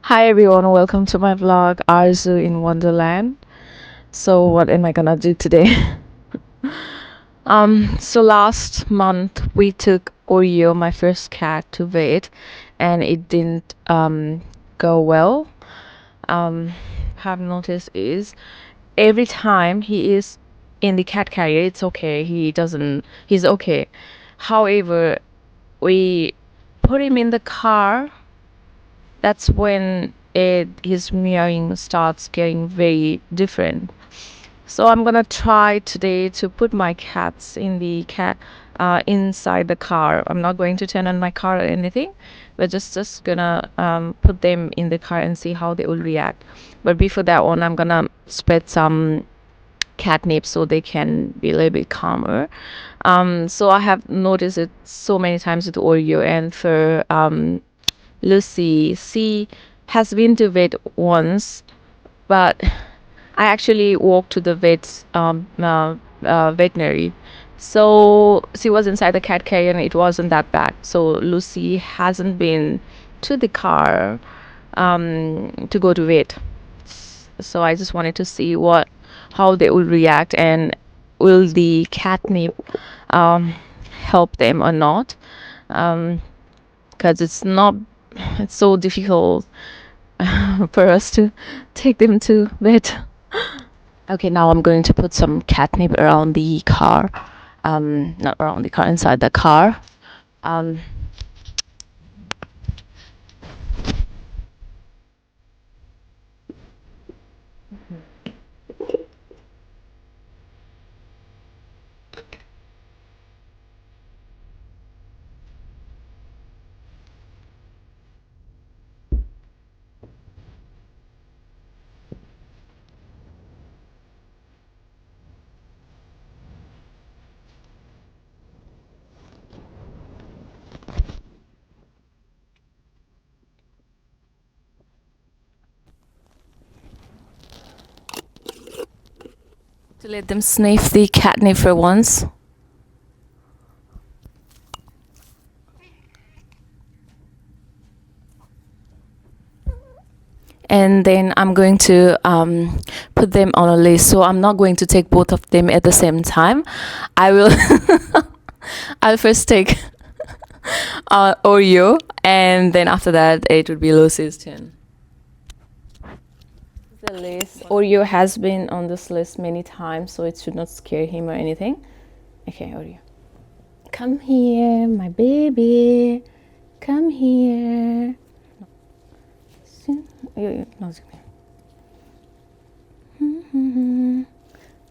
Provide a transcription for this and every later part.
Hi everyone, welcome to my vlog Arzu in Wonderland. So what am I gonna do today? So last month we took Oreo, my first cat, to vet and it didn't go well. Um have noticed is every time he is in the cat carrier it's okay. He's okay. However, we put him in the car, that's when his meowing starts getting very different. So I'm gonna try today to put my cats in the cat inside the car. I'm not going to turn on my car or anything. We're just gonna put them in the car and see how they will react. But before that one, I'm gonna spread some catnip so they can be a little bit calmer. So I have noticed it so many times with Oreo and for Lucy. She has been to vet once, but I actually walked to the veterinary. So she was inside the cat carrier and it wasn't that bad. So Lucy hasn't been to the car to go to vet. So I just wanted to see how they will react and will the catnip um, help them or not. Because it's so difficult for us to take them to bed. Okay, now I'm going to put some catnip around the car. Not around the car, inside the car. Um, to let them sniff the catnip for once. And then I'm going to put them on a list. So I'm not going to take both of them at the same time. I will. I'll first take Oreo, and then after that, it would be Lucy's turn. The list. Oreo has been on this list many times, so it should not scare him or anything. Okay, Oreo. Come here, my baby. Come here. No,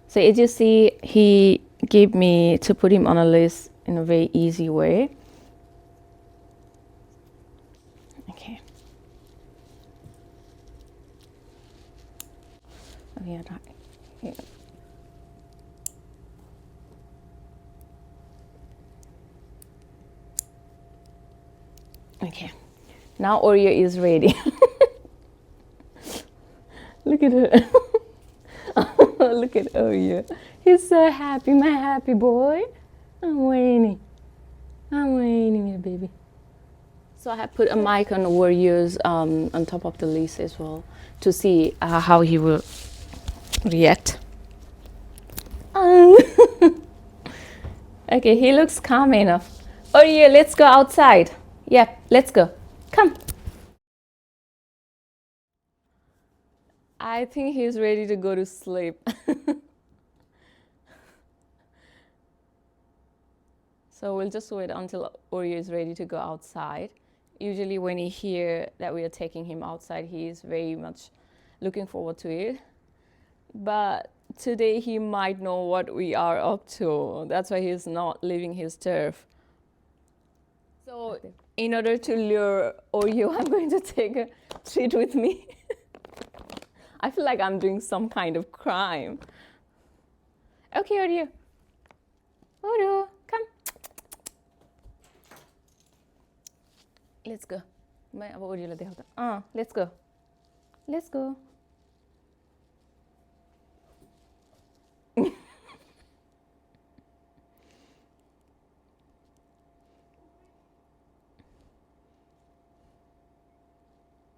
so as you see, he gave me to put him on a list in a very easy way. Okay. Oh, yeah, that. Yeah. Okay. Now Oreo is ready. Look at her. Look at Oreo. He's so happy, my happy boy. I'm waiting, my baby. So I have put a mic on Oreo's on top of the list as well to see how he will react. Okay, he looks calm enough. Oreo, let's go outside. Yep, let's go. Come. I think he's ready to go to sleep. So we'll just wait until Oreo is ready to go outside. Usually when he hears that we are taking him outside, he is very much looking forward to it. But today he might know what we are up to. That's why he's not leaving his turf. So in order to lure Oreo, I'm going to take a treat with me. I feel like I'm doing some kind of crime. Okay, Oreo. Oreo, come. Let's go. Let's go. Let's go.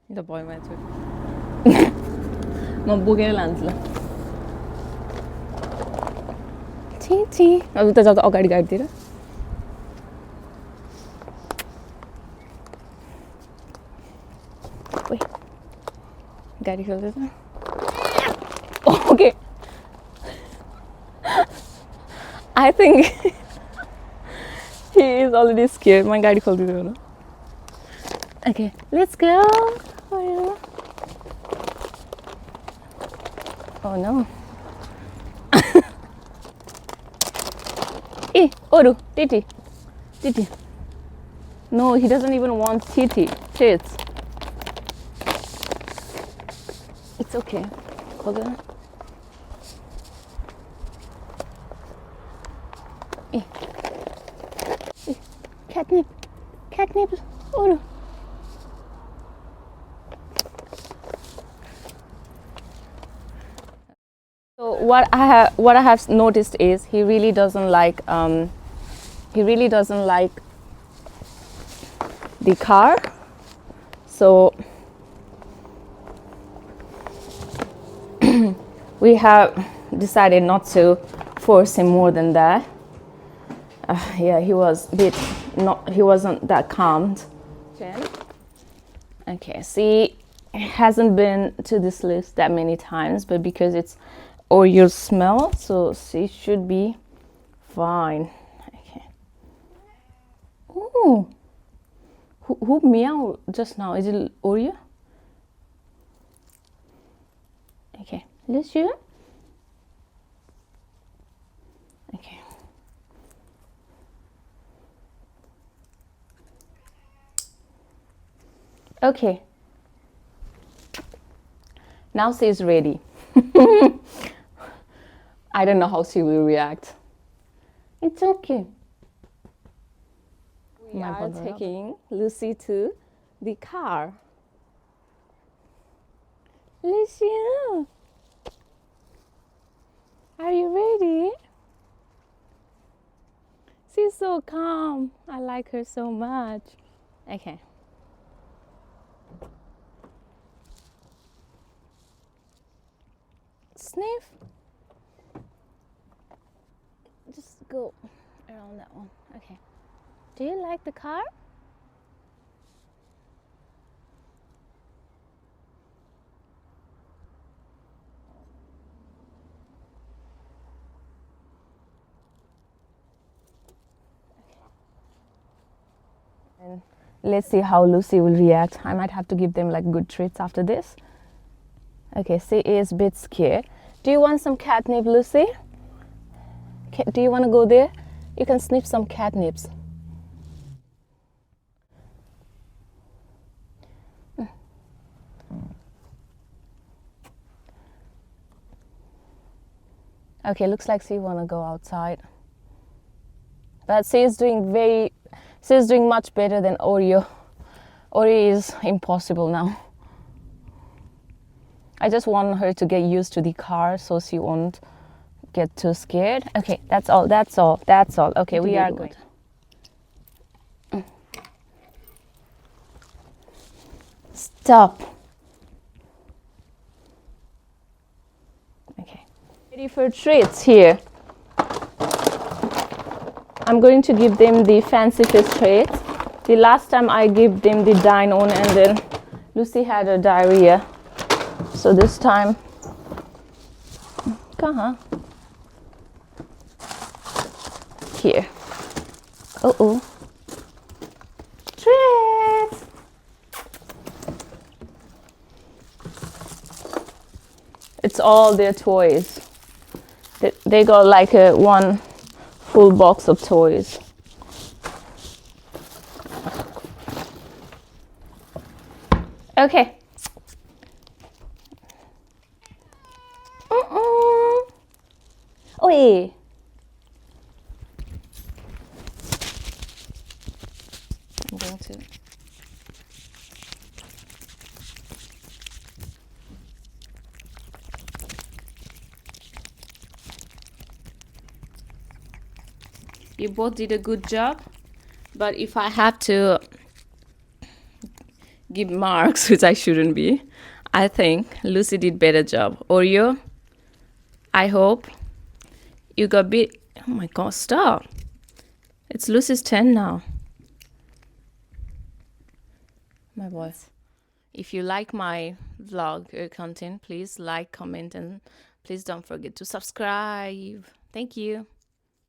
त भयमा छु म बोकेर लान्छु ल छि छि अब त जाँदा अगाडि गाडीतिर ओइ गाडी खेल्दैछ okay I think he is already scared. My गाडी खोल्दिनु होला Okay, let's go. Oh no. Hey, Oru, Titi. Titi. No, he doesn't even want Titi. Treats. It's okay. Hold on. Hey. Hey. Catnip. Catnip. Oru. So what I have noticed is he really doesn't like the car. So we have decided not to force him more than that. Yeah, he wasn't that calmed. Okay, see, it hasn't been to this list that many times, but because it's Oreo smell, so she should be fine. Okay. Ooh. Who meowed just now? Is it Oreo? Okay. Lucia? Okay. Okay. Now she's ready. I don't know how she will react. It's okay. We are taking Lucy to the car. Lucia, are you ready? She's so calm. I like her so much. Okay. Sniff. Just go around that one. Okay. Do you like the car? And let's see how Lucy will react. I might have to give them like good treats after this. Okay, she is a bit scared. Do you want some catnip, Lucy? Do you want to go there? You can sniff some catnips. Okay, looks like she want to go outside. But she's doing much better than Oreo. Oreo is impossible now. I just want her to get used to the car so she won't get too scared. Okay, that's all. Okay, we are good. Stop. Okay. Ready for treats here. I'm going to give them the fancy fish treats. The last time I gave them the dine on and then Lucy had a diarrhea. So this time, here. Uh-oh. Treats! It's all their toys. They got like one full box of toys. Okay. Oi. I'm going to. You both did a good job, but if I have to give marks, which I shouldn't be. I think Lucy did better job. Oreo, I hope you got bit. Oh my god, stop. It's Lucy's turn now. My boy. If you like my vlog content, please like, comment, and please don't forget to subscribe. Thank you.